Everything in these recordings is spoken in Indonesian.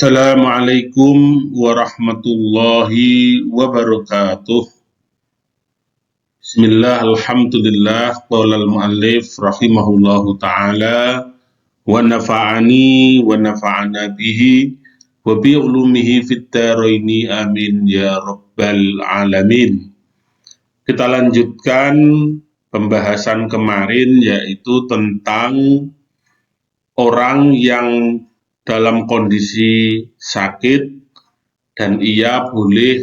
Assalamualaikum warahmatullahi wabarakatuh. Bismillah, alhamdulillah, qolal mu'allif rahimahullahu ta'ala wa nafa'ani wa nafa'ana bihi wa bi'ulumihi fit daraini amin ya rabbal alamin. Kita lanjutkan pembahasan kemarin, yaitu tentang orang yang dalam kondisi sakit dan ia boleh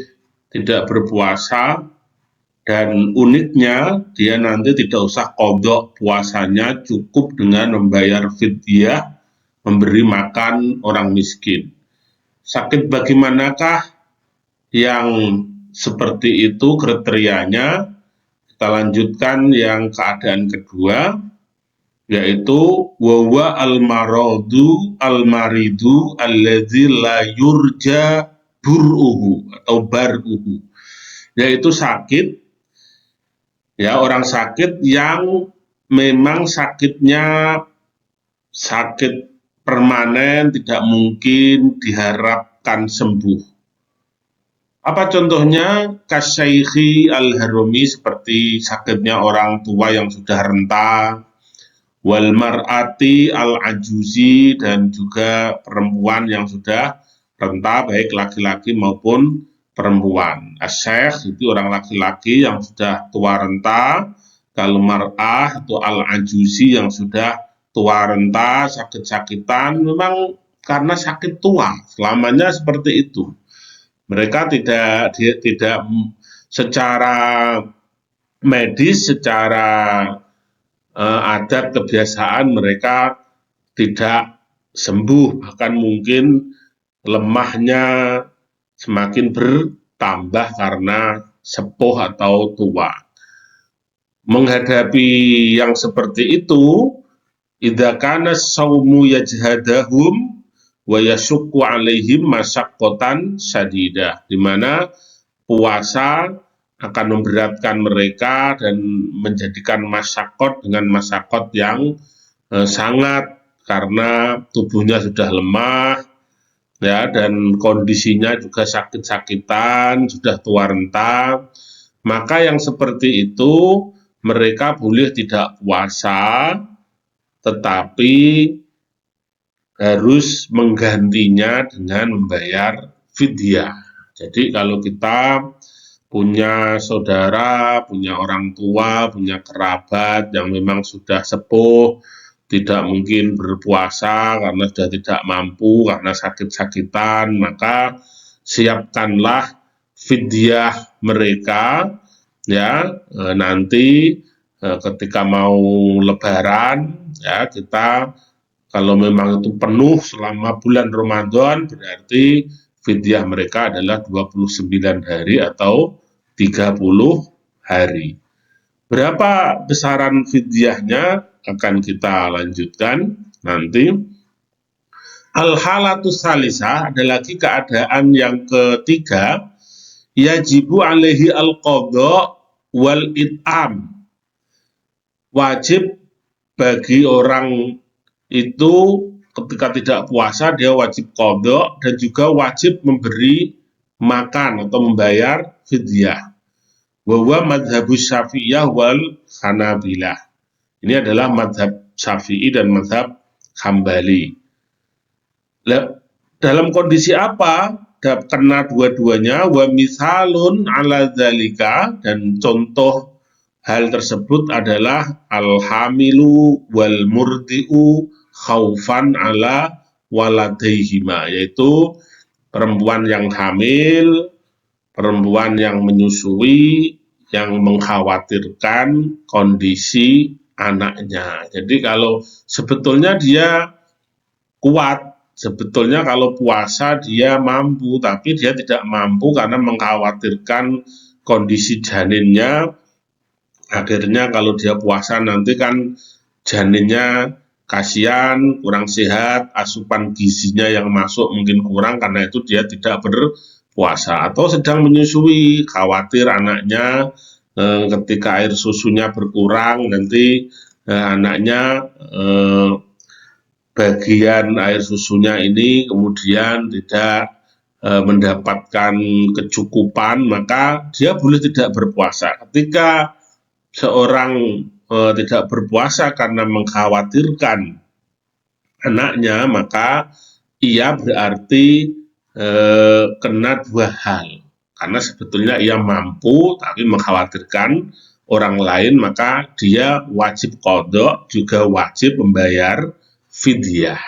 tidak berpuasa, dan uniknya dia nanti tidak usah qadha puasanya, cukup dengan membayar fidyah, memberi makan orang miskin. Sakit bagaimanakah yang seperti itu kriterianya? Kita lanjutkan yang keadaan kedua, yaitu wawa al-maridu alladzi la yurja bur'uhu atau bar'uhu, yaitu sakit, ya, orang sakit yang memang sakitnya sakit permanen, tidak mungkin diharapkan sembuh. Apa contohnya? Kasyaikhi al-harumi, seperti sakitnya orang tua yang sudah renta, wal mar'ati al-ajuzi, dan juga perempuan yang sudah renta, baik laki-laki maupun perempuan. Asy-syekh itu orang laki-laki yang sudah tua renta, kalau mar'ah itu al-ajuzi yang sudah tua renta, sakit-sakitan, memang karena sakit tua, selamanya seperti itu. Mereka tidak secara medis, secara adat kebiasaan mereka tidak sembuh, bahkan mungkin lemahnya semakin bertambah karena sepuh atau tua. Menghadapi yang seperti itu, idza kana saumu yajhadahum wa yashukku alaihim masyaqqatan syadidah, di mana puasa akan memberatkan mereka dan menjadikan masyakot dengan masyakot yang sangat, karena tubuhnya sudah lemah, ya, dan kondisinya juga sakit-sakitan, sudah tua renta. Maka yang seperti itu mereka boleh tidak puasa, tetapi harus menggantinya dengan membayar fidyah. Jadi kalau kita punya saudara, punya orang tua, punya kerabat yang memang sudah sepuh, tidak mungkin berpuasa karena sudah tidak mampu, karena sakit-sakitan, maka siapkanlah fidyah mereka, ya, nanti ketika mau lebaran, ya, kita kalau memang itu penuh selama bulan Ramadan, berarti fidyah mereka adalah 29 hari atau 30 hari. Berapa besaran fidyahnya akan kita lanjutkan nanti. Al-halatu salisah, ada lagi keadaan yang ketiga, yajibu alaihi al-qadha wal it'am. Wajib bagi orang itu ketika tidak puasa, dia wajib qadha dan juga wajib memberi makan atau membayar fidyah. Wa huwa madhabus Syafi'iyah wal Hanabilah. Ini adalah madhab Syafi'i dan madhab Hambali. Dalam kondisi apa kena dua-duanya? Wa misalun ala dzalika, dan contoh hal tersebut adalah al-hamilu wal murdi'u khaufan ala waladaihima, yaitu perempuan yang hamil, perempuan yang menyusui, yang mengkhawatirkan kondisi anaknya. Jadi kalau sebetulnya dia kuat, sebetulnya kalau puasa dia mampu, tapi dia tidak mampu karena mengkhawatirkan kondisi janinnya. Akhirnya kalau dia puasa nanti kan janinnya kasihan, kurang sehat, asupan gizinya yang masuk mungkin kurang, karena itu dia tidak berpuasa. Atau sedang menyusui, khawatir anaknya ketika air susunya berkurang, nanti anaknya bagian air susunya ini kemudian tidak mendapatkan kecukupan, maka dia boleh tidak berpuasa. Ketika seorang tidak berpuasa karena mengkhawatirkan anaknya, maka ia berarti kena dua hal. Karena sebetulnya ia mampu tapi mengkhawatirkan orang lain, maka dia wajib qadha, juga wajib membayar fidyah.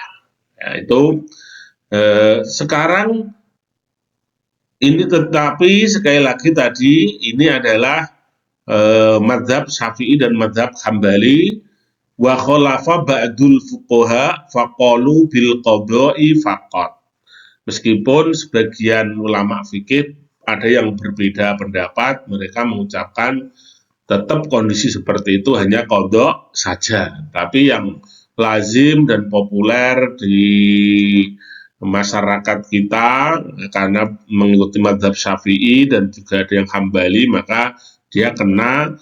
Ya, itu sekarang ini, tetapi sekali lagi tadi ini adalah madzhab Syafi'i dan madzhab Hambali. Wa khalafa ba'dul fuqaha faqalu bil qada'i faqat. Meskipun sebagian ulama fikih ada yang berbeda pendapat, mereka mengucapkan tetap kondisi seperti itu hanya qadha saja. Tapi yang lazim dan populer di masyarakat kita karena mengikuti madzhab Syafi'i dan juga ada yang Hambali, maka dia kena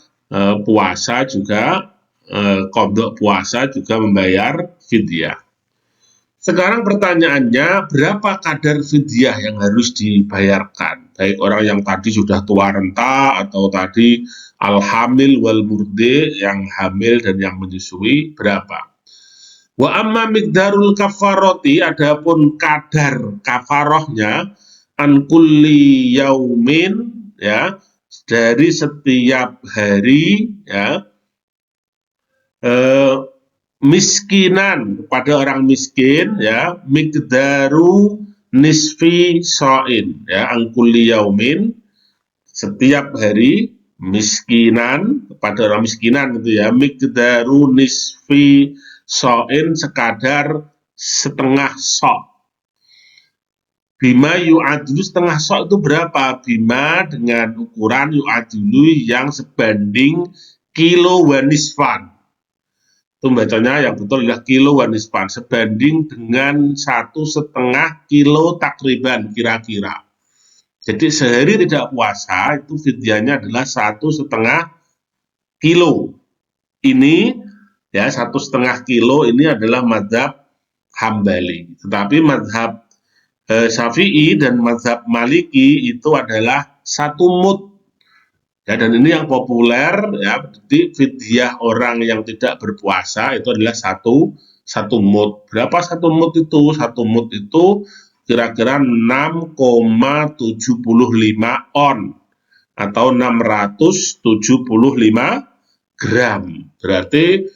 puasa juga, qadha puasa juga membayar fidyah. Sekarang pertanyaannya, berapa kadar fidyah yang harus dibayarkan? Baik orang yang tadi sudah tua renta atau tadi al-hamil wal murdi, yang hamil dan yang menyusui, berapa? Wa amma miqdarul kafaroti, adapun kadar kafarohnya, an kulli yaumin, ya, dari setiap hari, ya, miskinan pada orang miskin, ya, miqdaru nisfi so'in, ya, an kulli yaumin, setiap hari, miskinan kepada orang miskinan gitu ya, miqdaru nisfi so'in, sekadar setengah sok. Bima yu'adulu, setengah sok itu berapa? Bima dengan ukuran yu'adulu yang sebanding kilo wanisfan. Itu bacanya yang betul adalah kilo wanisfan, sebanding dengan 1,5 kilo takriban kira-kira. Jadi sehari tidak puasa itu fidyahnya adalah 1,5 kilo. Ini ya 1,5 kilo ini adalah madzhab Hambali. Tetapi madzhab Syafi'i dan madzhab Maliki itu adalah 1 mud. Ya, dan ini yang populer, ya, jadi fidyah orang yang tidak berpuasa itu adalah satu mud. Berapa 1 mud itu? 1 mud itu kira-kira 6,75 on atau 675 gram. Berarti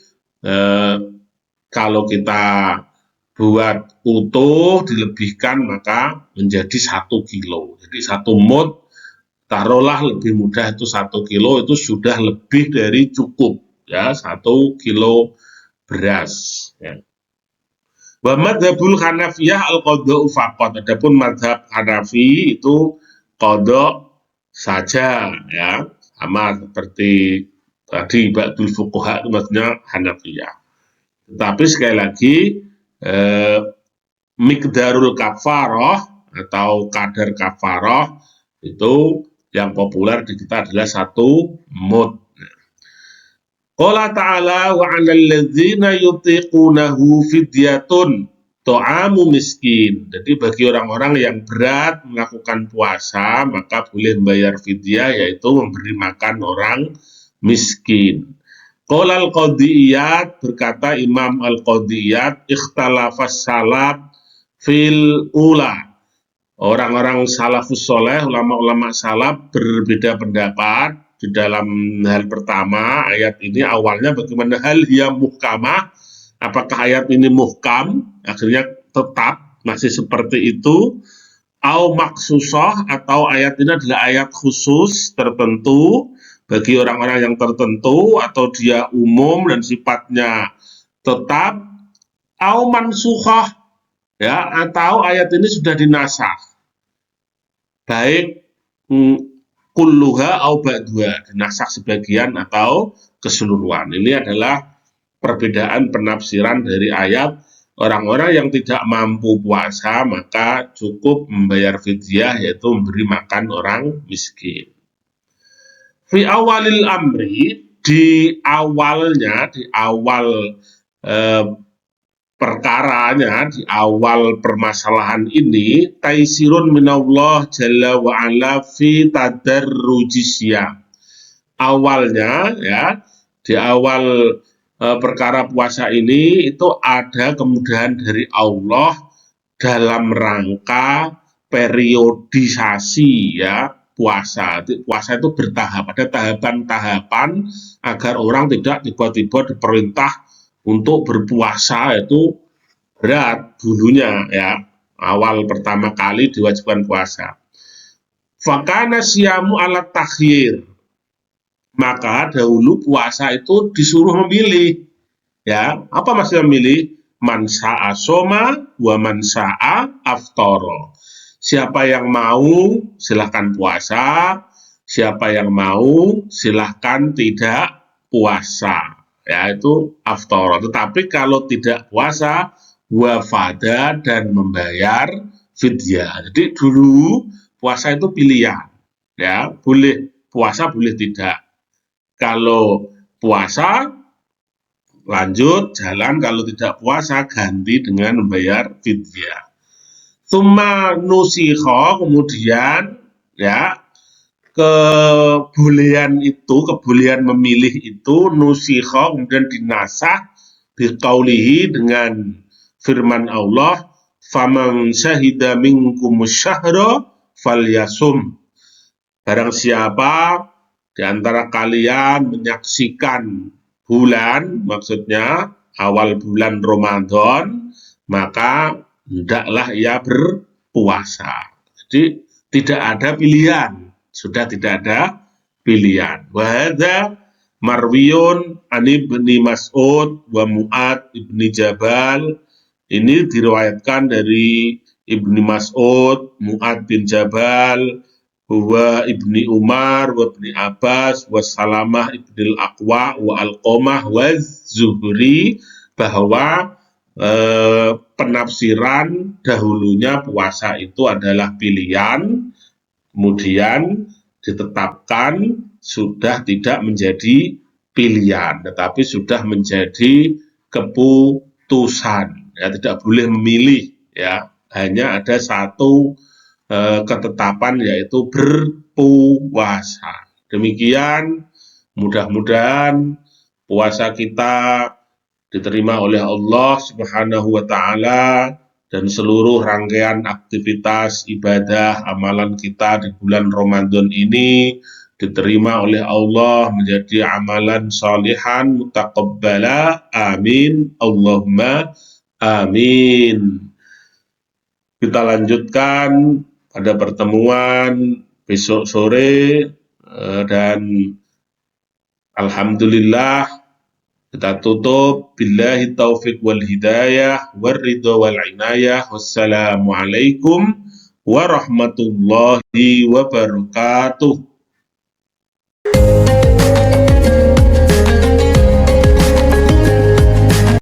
kalau kita buat utuh dilebihkan maka menjadi 1 kilo. Jadi 1 mud, taruhlah lebih mudah itu 1 kilo, itu sudah lebih dari cukup, ya, 1 kilo beras, ya. Wa madzhabul Hanafiyah al-qadha'u faqat. Adapun madzhab Hanafi itu qadha saja, ya, sama seperti tadi ba'dul fuqaha itu maksudnya Hanafiyah. Tetapi sekali lagi miqdarul kafarah atau kadar kafarah itu yang populer di kita adalah 1 mud. Qala ta'ala wa 'alal ladzina yutiqunahu fidyatun ta'amu miskin. Jadi bagi orang-orang yang berat melakukan puasa maka boleh membayar fidyah, yaitu memberi makan orang miskin. Qala al-Qadiyat, berkata Imam al-Qadiyat, ikhtalafas salaf fil ula. Orang-orang salafus soleh, ulama-ulama salaf berbeda pendapat di dalam hal pertama ayat ini. Awalnya bagaimana, hal hiya muhkamah, apakah ayat ini muhkam, akhirnya tetap masih seperti itu, au maksusah, atau ayat ini adalah ayat khusus tertentu bagi orang-orang yang tertentu, atau dia umum dan sifatnya tetap, au mansukhah, ya, atau ayat ini sudah dinasakh, baik kulluha au ba'duha, dinasakh sebagian atau keseluruhan. Ini adalah perbedaan penafsiran dari ayat. Orang-orang yang tidak mampu puasa maka cukup membayar fidyah, yaitu memberi makan orang miskin. Fi awalil amri, di awalnya, di awal perkaranya di awal permasalahan ini taisirun minallah jalla wa ala fi tadarrujisya. Awalnya ya, di awal perkara puasa ini itu ada kemudahan dari Allah dalam rangka periodisasi ya puasa. Puasa itu bertahap, ada tahapan-tahapan agar orang tidak tiba-tiba diperintah untuk berpuasa itu berat dulunya ya. Awal pertama kali diwajibkan puasa. Fakana siyamu ala takhyir. Maka dahulu puasa itu disuruh memilih. Ya, apa maksudnya memilih? Man sa'a soma wa man sa'a aftoro. Siapa yang mau silahkan puasa, siapa yang mau silahkan tidak puasa. Ya, itu aftoro. Tetapi kalau tidak puasa, wafada dan membayar fidyah. Jadi dulu puasa itu pilihan. Ya, boleh puasa, boleh tidak. Kalau puasa lanjut jalan, kalau tidak puasa ganti dengan membayar fidyah. Tsumma nusikha, kemudian ya kebolehan memilih itu nusikha kemudian dinasah biqaulihi dengan firman Allah, faman syahida minkum syahra falyasum. Barang siapa di antara kalian menyaksikan bulan, maksudnya awal bulan Ramadan, maka hendaklah ia berpuasa. Jadi tidak ada pilihan, sudah tidak ada pilihan. Wa hadza marwiyun an Ibni Mas'ud wa Mu'ad ibni Jabal. Ini diriwayatkan dari Ibni Mas'ud, Mu'ad bin Jabal, wa Ibni Umar, wa Ibni Abbas, wa Salamah ibnil Aqwa, wa Alqamah, wa Zuhri, bahwa penafsiran dahulunya puasa itu adalah pilihan, kemudian ditetapkan sudah tidak menjadi pilihan, tetapi sudah menjadi keputusan. Ya, tidak boleh memilih, ya, hanya ada satu ketetapan yaitu berpuasa. Demikian, mudah-mudahan puasa kita diterima oleh Allah Subhanahu wa taala dan seluruh rangkaian aktivitas ibadah amalan kita di bulan Ramadan ini diterima oleh Allah menjadi amalan salihan mutaqabbala. Amin. Allahumma amin. Kita lanjutkan pada pertemuan besok sore dan alhamdulillah kita tutup billahi taufik wal hidayah war ridha wal inayah. Wassalamualaikum warahmatullahi wabarakatuh.